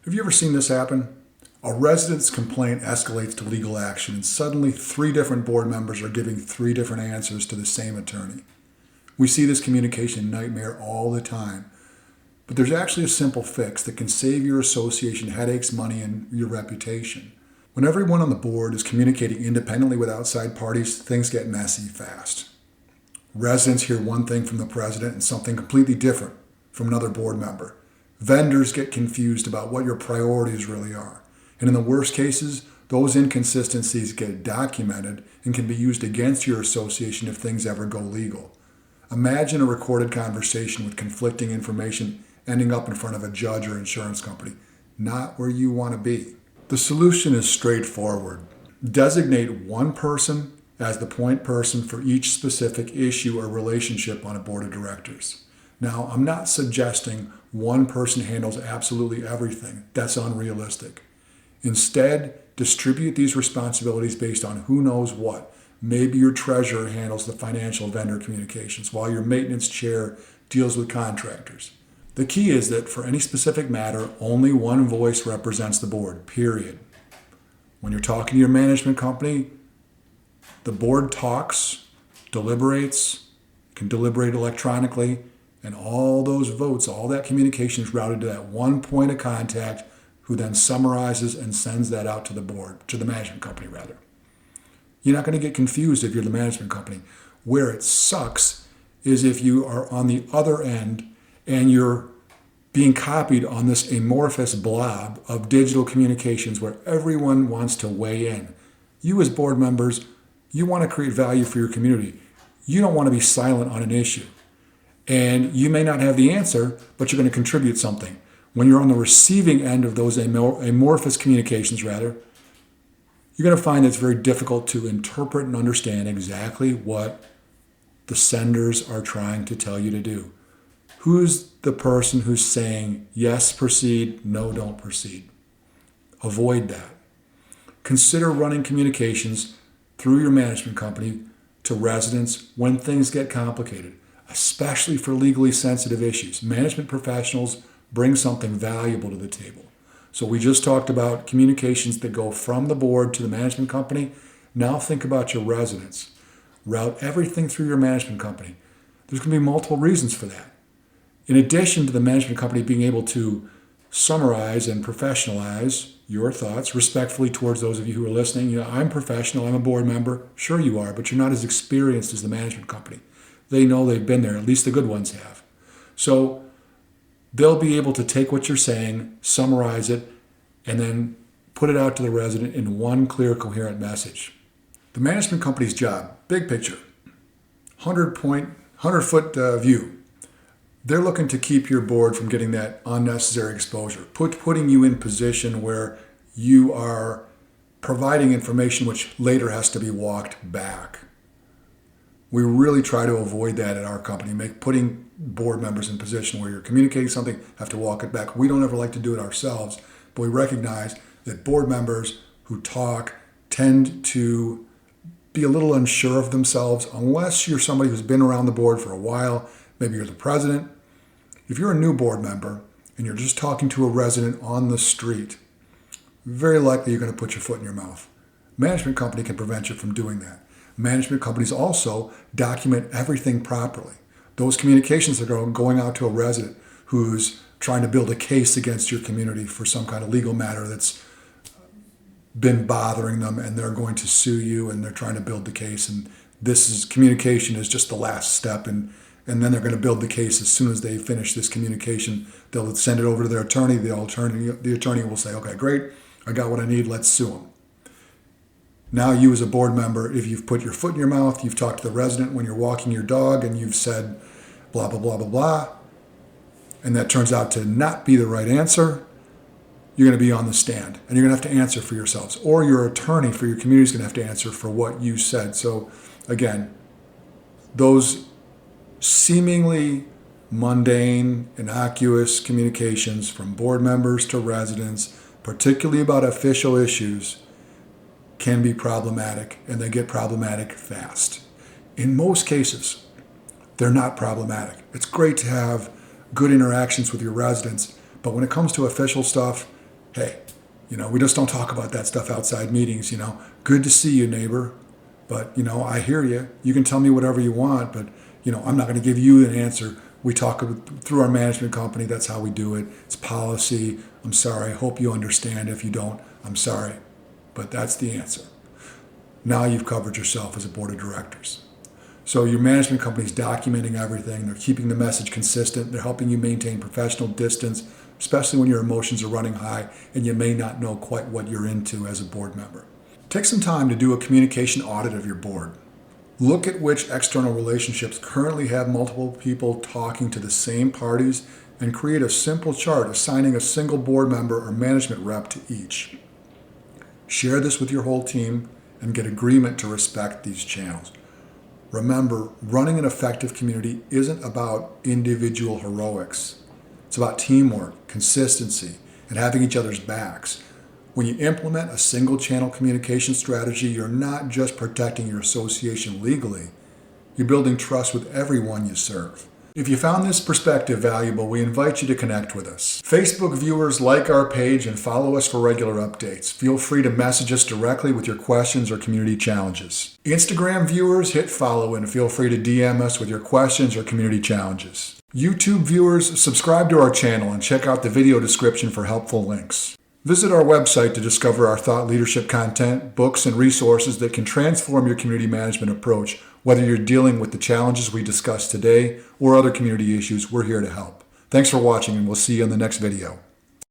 Have you ever seen this happen? A resident's complaint escalates to legal action, and suddenly 3 different board members are giving 3 different answers to the same attorney. We see this communication nightmare all the time, but there's actually a simple fix that can save your association headaches, money, and your reputation. When everyone on the board is communicating independently with outside parties, things get messy fast. Residents hear one thing from the president and something completely different from another board member. Vendors get confused about what your priorities really are. And in the worst cases, those inconsistencies get documented and can be used against your association if things ever go legal. Imagine a recorded conversation with conflicting information ending up in front of a judge or insurance company. Not where you want to be. The solution is straightforward. Designate one person as the point person for each specific issue or relationship on a board of directors. Now, I'm not suggesting one person handles absolutely everything. That's unrealistic. Instead, distribute these responsibilities based on who knows what. Maybe your treasurer handles the financial vendor communications, while your maintenance chair deals with contractors. The key is that for any specific matter, only one voice represents the board, period. When you're talking to your management company, the board talks, deliberates, can deliberate electronically, and all those votes, all that communication is routed to that one point of contact who then summarizes and sends that out to the board, to the management company rather. You're not going to get confused if you're the management company. Where it sucks is if you are on the other end and you're being copied on this amorphous blob of digital communications where everyone wants to weigh in. You as board members, you want to create value for your community. You don't want to be silent on an issue. And you may not have the answer, but you're going to contribute something. When you're on the receiving end of those amorphous communications, you're going to find it's very difficult to interpret and understand exactly what the senders are trying to tell you to do. Who's the person who's saying, yes, proceed, no, don't proceed? Avoid that. Consider running communications through your management company to residents when things get complicated, especially for legally sensitive issues. Management professionals bring something valuable to the table. So we just talked about communications that go from the board to the management company. Now think about your residents. Route everything through your management company. There's going to be multiple reasons for that. In addition to the management company being able to summarize and professionalize your thoughts respectfully towards those of you who are listening. I'm professional, I'm a board member. Sure you are, but you're not as experienced as the management company. They know they've been there, at least the good ones have. So they'll be able to take what you're saying, summarize it, and then put it out to the resident in one clear, coherent message. The management company's job, big picture, 100-foot view. They're looking to keep your board from getting that unnecessary exposure, putting you in position where you are providing information which later has to be walked back. We really try to avoid that at our company, putting board members in position where you're communicating something, have to walk it back. We don't ever like to do it ourselves, but we recognize that board members who talk tend to be a little unsure of themselves unless you're somebody who's been around the board for a while. Maybe you're the president. If you're a new board member and you're just talking to a resident on the street, very likely you're going to put your foot in your mouth. Management company can prevent you from doing that. Management companies also document everything properly. Those communications that are going out to a resident who's trying to build a case against your community for some kind of legal matter that's been bothering them and they're going to sue you and they're trying to build the case, and communication is just the last step, and then they're going to build the case as soon as they finish this communication. They'll send it over to their attorney. The attorney will say, okay, great, I got what I need, let's sue them. Now you as a board member, if you've put your foot in your mouth, you've talked to the resident when you're walking your dog and you've said blah, blah, blah, blah, blah, and that turns out to not be the right answer, you're going to be on the stand and you're going to have to answer for yourselves, or your attorney for your community is going to have to answer for what you said. So again, those seemingly mundane, innocuous communications from board members to residents, particularly about official issues, can be problematic, and they get problematic fast. In most cases, they're not problematic. It's great to have good interactions with your residents, but when it comes to official stuff, Hey, we just don't talk about that stuff outside meetings, Good to see you, neighbor. But, I hear you. You can tell me whatever you want, but, I'm not going to give you an answer. We talk through our management company. That's how we do it. It's policy. I'm sorry. I hope you understand. If you don't, I'm sorry. But that's the answer. Now you've covered yourself as a board of directors. So your management company is documenting everything. They're keeping the message consistent. They're helping you maintain professional distance, especially when your emotions are running high and you may not know quite what you're into as a board member. Take some time to do a communication audit of your board. Look at which external relationships currently have multiple people talking to the same parties and create a simple chart assigning a single board member or management rep to each. Share this with your whole team and get agreement to respect these channels. Remember, running an effective community isn't about individual heroics. It's about teamwork, consistency, and having each other's backs. When you implement a single channel communication strategy, you're not just protecting your association legally, you're building trust with everyone you serve. If you found this perspective valuable, we invite you to connect with us. Facebook viewers, like our page and follow us for regular updates. Feel free to message us directly with your questions or community challenges. Instagram viewers, hit follow and feel free to DM us with your questions or community challenges. YouTube viewers, subscribe to our channel and check out the video description for helpful links. Visit our website to discover our thought leadership content, books, and resources that can transform your community management approach. Whether you're dealing with the challenges we discussed today or other community issues, we're here to help. Thanks for watching, and we'll see you in the next video.